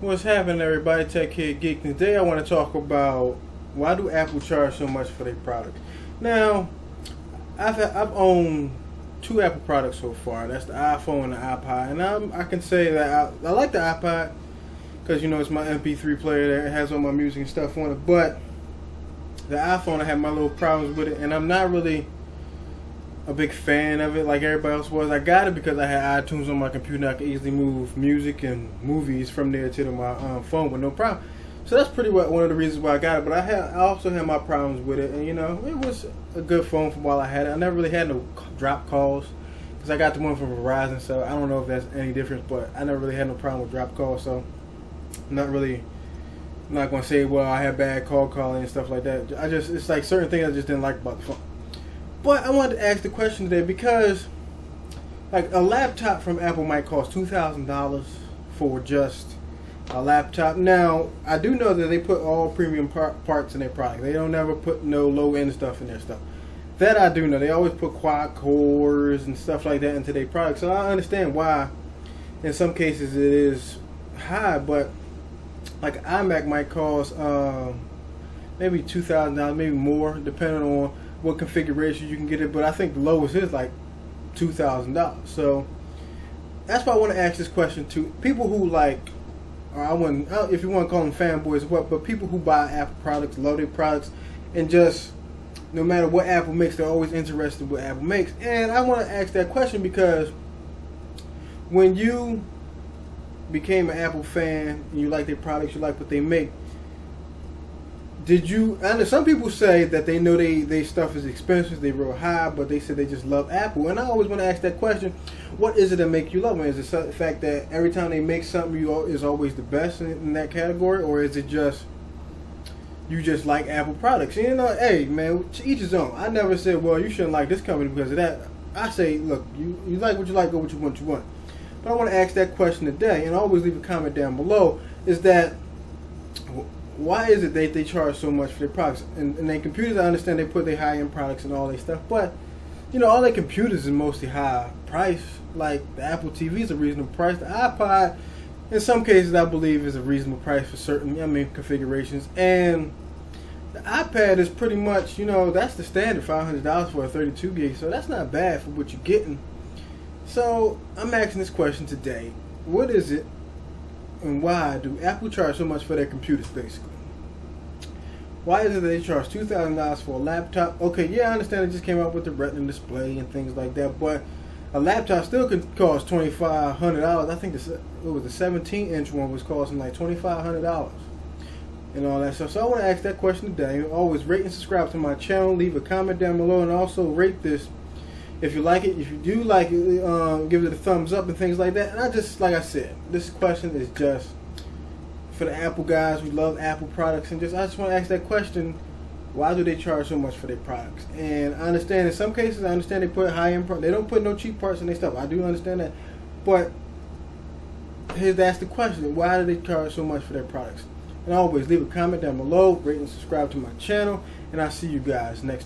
What's happening, everybody? Tech Kid Geek. Today I want to talk about why do Apple charge so much for their products. Now, I've owned two Apple products so far. That's the iPhone and the iPod, and I can say that I like the iPod because it's my MP3 player that has all my music and stuff on it. But the iPhone, I have my little problems with it, and I'm not really a big fan of it like everybody else was. I got it because I had iTunes on my computer. I could easily move music and movies from there to my phone with no problem. So that's pretty well one of the reasons why I got it. But I also had my problems with it, and it was a good phone for while I had it. I never really had no drop calls because I got the one from Verizon. So I don't know if that's any difference, but I never really had no problem with drop calls. So I'm not going to say, well, I had bad call calling and stuff like that. It's like certain things I just didn't like about the phone. But I wanted to ask the question today because, like, a laptop from Apple might cost $2,000 for just a laptop. Now, I do know that they put all premium parts in their product. They don't never put no low-end stuff in their stuff. That I do know. They always put quad cores and stuff like that into their product. So I understand why, in some cases, it is high. But, like, iMac might cost maybe $2,000, maybe more, depending on what configuration you can get it, but I think the lowest is like $2,000. So that's why I want to ask this question to people who if you want to call them fanboys, but people who buy Apple products, love their products, and just no matter what Apple makes, they're always interested in what Apple makes. And I want to ask that question because when you became an Apple fan and you like their products, you like what they make, I know some people say that they know they stuff is expensive, they real high, but they say they just love Apple. And I always want to ask that question: what is it that make you love them? Is it the fact that every time they make something, is always the best in that category, or is it just you just like Apple products? Hey man, to each his own. I never said, well, you shouldn't like this company because of that. I say, look, you like what you like, go what you want. But I want to ask that question today, and always leave a comment down below. Is that why is it they charge so much for their products? And their computers, I understand they put their high-end products and all their stuff, but all their computers is mostly high price. Like the Apple TV is a reasonable price. The iPod, in some cases, I believe is a reasonable price for certain configurations. And the iPad is pretty much that's the standard, $500 for a 32 gig. So that's not bad for what you're getting. So I'm asking this question today: what is it? And why do Apple charge so much for their computers, basically? Why is it that they charge $2,000 for a laptop? Okay, yeah, I understand it just came out with the Retina display and things like that, but a laptop still could cost $2,500. I think it was the 17-inch one was costing like $2,500 and all that stuff. So I want to ask that question today. Always rate and subscribe to my channel. Leave a comment down below, and also rate this if you like it. If you do like it, give it a thumbs up and things like that. And like I said, this question is just for the Apple guys who love Apple products, and I just want to ask that question: why do they charge so much for their products? And I understand in some cases, they put high-end parts. They don't put no cheap parts in their stuff. I do understand that, but that's the question: why do they charge so much for their products? And always leave a comment down below, rate and subscribe to my channel, and I'll see you guys next time.